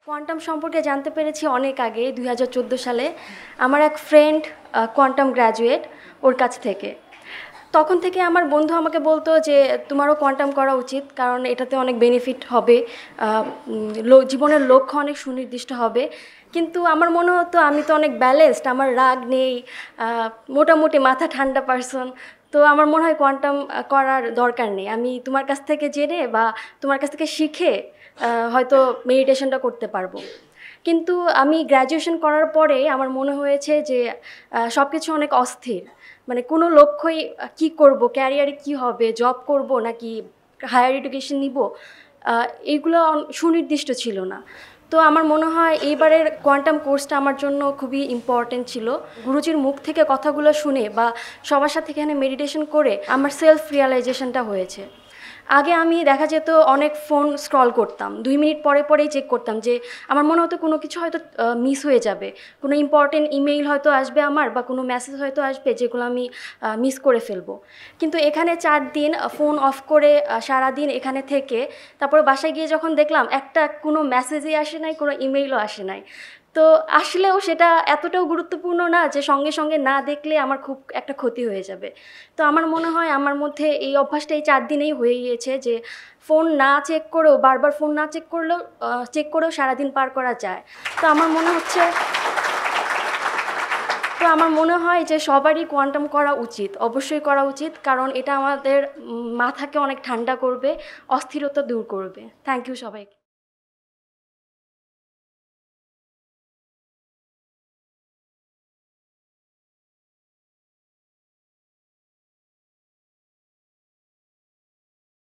Quantum সম্পর্কে জানতে পেরেছি অনেক আগে ২০১৪ সালে আমার এক ফ্রেন্ড কোয়ান্টাম গ্র্যাজুয়েট ওর কাছ থেকে। তখন থেকে আমার বন্ধু আমাকে বলতো যে তোমারও কোয়ান্টাম করা উচিত, কারণ এটাতে অনেক বেনিফিট হবে, জীবনের লক্ষ্য অনেক সুনির্দিষ্ট হবে। কিন্তু আমার মনে হতো আমি তো অনেক ব্যালেন্সড, আমার রাগ নেই, মোটামুটি মাথা ঠান্ডা পারসন। তো আমার মনে হয় কোয়ান্টাম করার দরকার নেই, আমি তোমার কাছ থেকে জেনে বা তোমার কাছ থেকে শিখে হয়তো মেডিটেশনটা করতে পারবো। কিন্তু আমি গ্র্যাজুয়েশন করার পরে আমার মনে হয়েছে যে সব কিছু অনেক অস্থির, মানে কোনো লক্ষ্যই, কি করব, ক্যারিয়ারে কি হবে, জব করব নাকি হায়ার এডুকেশন নিব, এইগুলো সুনির্দিষ্ট ছিল না। তো আমার মনে হয় এইবারের কোয়ান্টাম কোর্সটা আমার জন্য খুবই ইম্পর্টেন্ট ছিল। গুরুজির মুখ থেকে কথাগুলো শুনে বা সবার সাথে এখানে মেডিটেশন করে আমার সেলফ রিয়ালাইজেশনটা হয়েছে। আগে আমি দেখা যেত অনেক ফোন স্ক্রল করতাম, 2 মিনিট পরে পরেই চেক করতাম, যে আমার মনে হতো কোনো কিছু হয়তো মিস হয়ে যাবে, কোনো ইম্পর্টেন্ট ইমেইল হয়তো আসবে আমার, বা কোনো মেসেজ হয়তো আসবে যেগুলো আমি মিস করে ফেলবো। কিন্তু এখানে 4 দিন ফোন অফ করে সারাদিন এখানে থেকে তারপরে বাসায় গিয়ে যখন দেখলাম একটা কোনো মেসেজই আসে নাই, কোনো ইমেইলও আসে নাই, তো আসলেও সেটা এতটাও গুরুত্বপূর্ণ না যে সঙ্গে সঙ্গে না দেখলে আমার খুব একটা ক্ষতি হয়ে যাবে। তো আমার মনে হয় আমার মধ্যে এই অভ্যাসটা এই 4 দিনেই হয়ে গিয়েছে যে ফোন না চেক করেও, বারবার ফোন না চেক করেও সারাদিন পার করা যায়। তো আমার মনে হয় যে সবারই কোয়ান্টাম করা উচিত, অবশ্যই করা উচিত, কারণ এটা আমাদের মাথাকে অনেক ঠান্ডা করবে, অস্থিরতা দূর করবে। থ্যাংক ইউ সবাইকে।